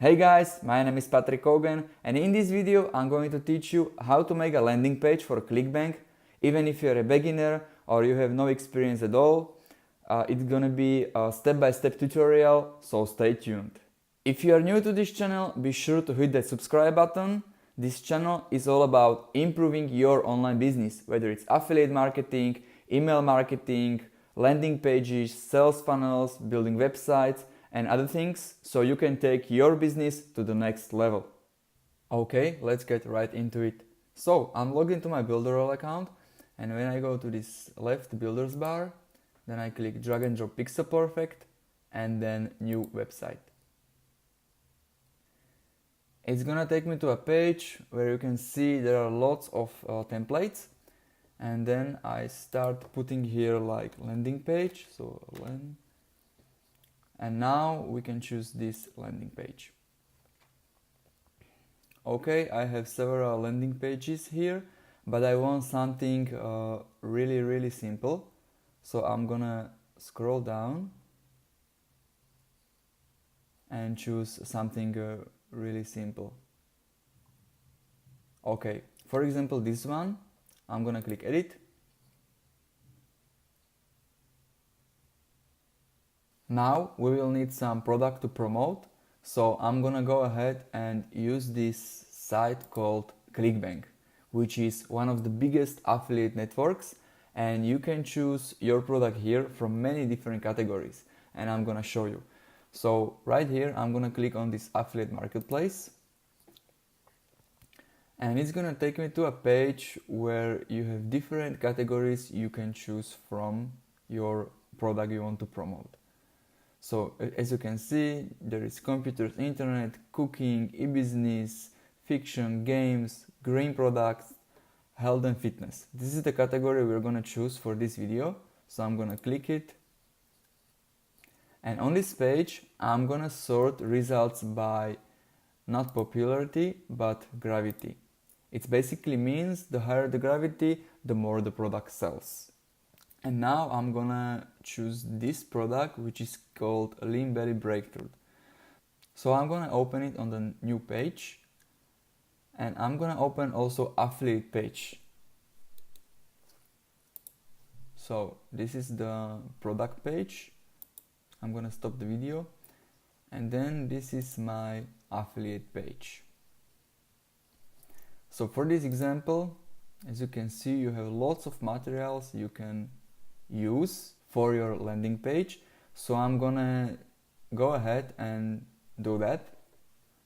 Hey guys, my name is Patrick Cogen and in this video I'm going to teach you how to make a landing page for Clickbank. Even if you're a beginner or you have no experience at all, it's gonna be a step-by-step tutorial, so stay tuned. If you are new to this channel, be sure to hit that subscribe button. This channel is all about improving your online business, whether it's affiliate marketing, email marketing, landing pages, sales funnels, building websites, and other things, so you can take your business to the next level. Okay, let's get right into it. So I'm logged into my Builderall account, and when I go to this left builders bar, then I click drag and drop Pixel Perfect and then new website. It's gonna take me to a page where you can see there are lots of templates, and then I start putting here like landing page, so and now we can choose this landing page. Okay, I have several landing pages here, but I want something really simple, so I'm gonna scroll down and choose something really simple. Okay, for example this one, I'm gonna click edit. Now we will need some product to promote, so I'm gonna go ahead and use this site called Clickbank, which is one of the biggest affiliate networks, and you can choose your product here from many different categories, and I'm gonna show you. So right here I'm gonna click on this affiliate marketplace, and it's gonna take me to a page where you have different categories you can choose from your product you want to promote. So as you can see, there is computers, internet, cooking, e-business, fiction, games, green products, health and fitness. This is the category we're gonna choose for this video. So I'm gonna click it. And on this page, I'm gonna sort results by not popularity, but gravity. It basically means the higher the gravity, the more the product sells. And now I'm gonna choose this product, which is called Lean Belly Breakthrough. So I'm gonna open it on the new page, and I'm gonna open also affiliate page. So this is the product page. I'm gonna stop the video, and then this is my affiliate page. So for this example, as you can see, you have lots of materials you can use for your landing page. So I'm gonna go ahead and do that.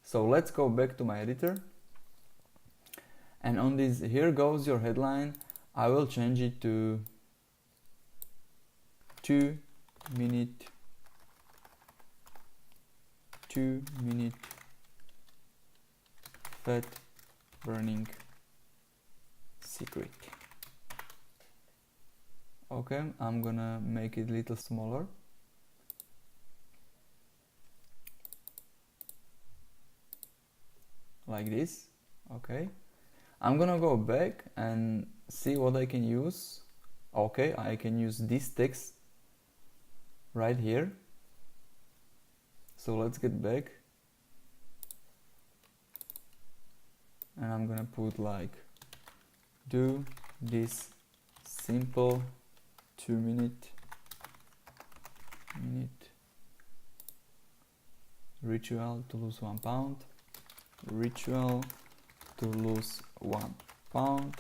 So let's go back to my editor, and on this here goes your headline, I will change it to 2-minute fat burning secret. Okay, I'm gonna make it a little smaller. Like this. Okay. I'm gonna go back and see what I can use. Okay, I can use this text right here. So let's get back. And I'm gonna put like, do this simple 2-minute ritual to lose 1 pound. Ritual to lose 1 pound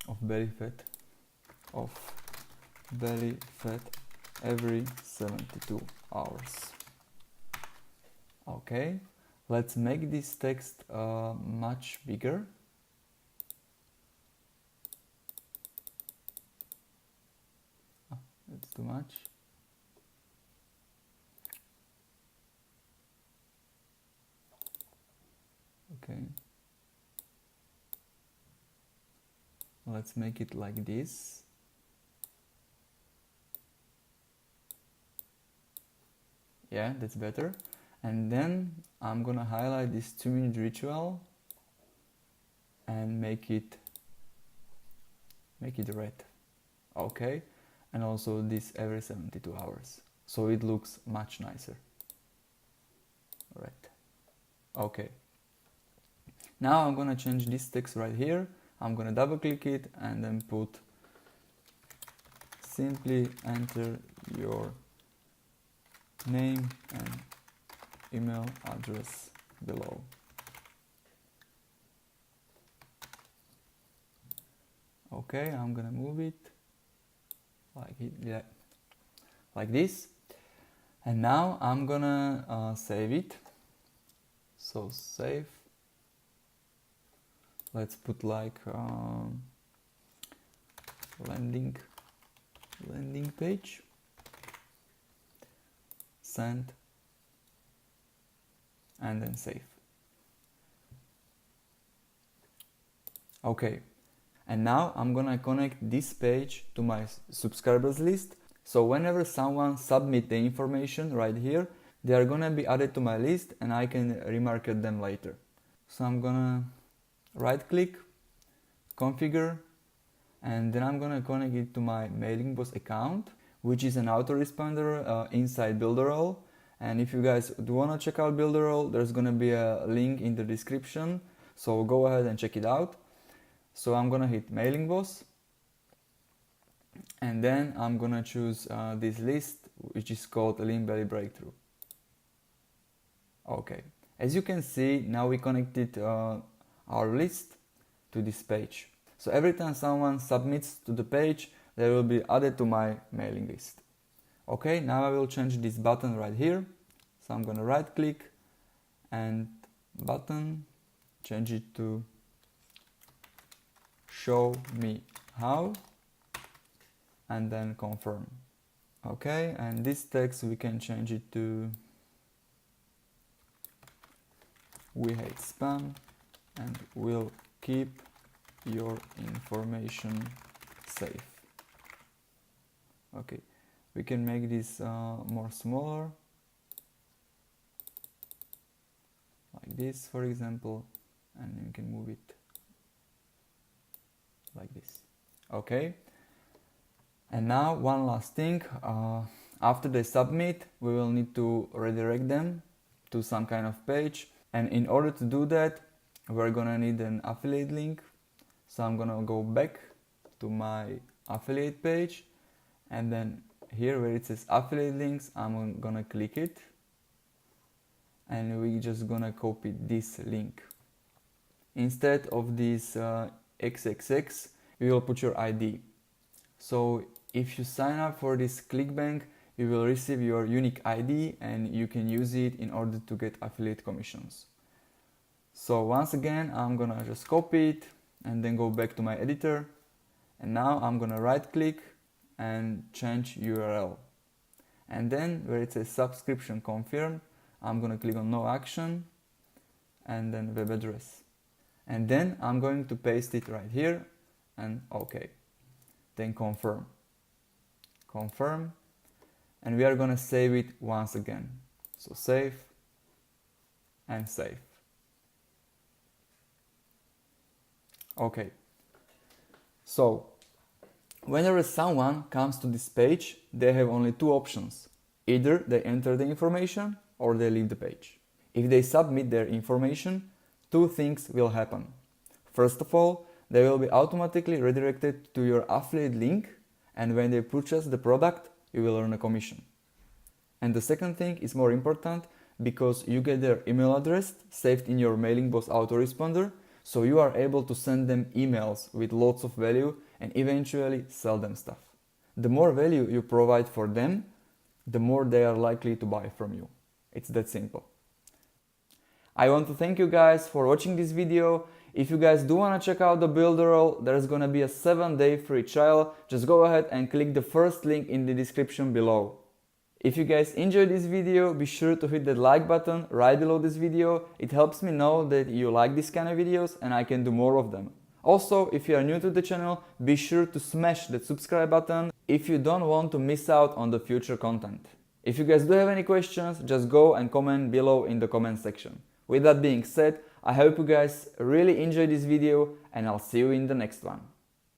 of belly fat every 72 hours. Okay, let's make this text much bigger. It's too much. Okay. Let's make it like this. Yeah, that's better. And then I'm gonna highlight this 2-minute ritual and make it red. Okay, and also this every 72 hours. so it looks much nicer. Right. Okay. Now I'm gonna change this text right here. I'm gonna double click it and then put simply enter your name and email address below. Okay, I'm gonna move it like this, and now I'm gonna save it. So save. Let's put like landing page. Send, and then save. Okay, and now I'm gonna connect this page to my subscribers list. So whenever someone submit the information right here, they are gonna be added to my list and I can remarket them later. So I'm gonna right click, configure, and then I'm gonna connect it to my Mailing Boss account, which is an autoresponder inside Builderall. And if you guys do wanna check out Builderall, there's gonna be a link in the description, so go ahead and check it out. So I'm gonna hit Mailing Boss, and then I'm gonna choose this list, which is called Lean Belly Breakthrough. Okay, as you can see, now we connected our list to this page. So every time someone submits to the page, they will be added to my mailing list. Okay, now I will change this button right here. So I'm gonna right click and button, change it to show me how, and then confirm. Okay, and this text we can change it to we hate spam and we'll keep your information safe. Okay, we can make this more smaller, like this for example, and you can move it like this. Okay, and now one last thing, after they submit, we will need to redirect them to some kind of page, and in order to do that, we're gonna need an affiliate link. So I'm gonna go back to my affiliate page, and then here where it says affiliate links, I'm gonna click it, and we're just gonna copy this link. Instead of this XXX, you will put your ID. So if you sign up for this Clickbank, you will receive your unique ID and you can use it in order to get affiliate commissions. So once again, I'm gonna just copy it and then go back to my editor, and now I'm gonna right click and change URL, and then where it says subscription confirmed, I'm gonna click on no action and then web address, and then I'm going to paste it right here and OK, then confirm, and we are gonna save it once again. So save and save. Okay, so whenever someone comes to this page, they have only two options. Either they enter the information or they leave the page. If they submit their information, two things will happen. First of all, they will be automatically redirected to your affiliate link, and when they purchase the product, you will earn a commission. And the second thing is more important, because you get their email address saved in your Mailing Boss autoresponder, so you are able to send them emails with lots of value and eventually sell them stuff. The more value you provide for them, the more they are likely to buy from you. It's that simple. I want to thank you guys for watching this video. If you guys do want to check out the Builderall, there's gonna be a 7-day free trial. Just go ahead and click the first link in the description below. If you guys enjoyed this video, be sure to hit that like button right below this video. It helps me know that you like this kind of videos and I can do more of them. Also, if you are new to the channel, be sure to smash that subscribe button if you don't want to miss out on the future content. If you guys do have any questions, just go and comment below in the comment section. With that being said, I hope you guys really enjoyed this video and I'll see you in the next one.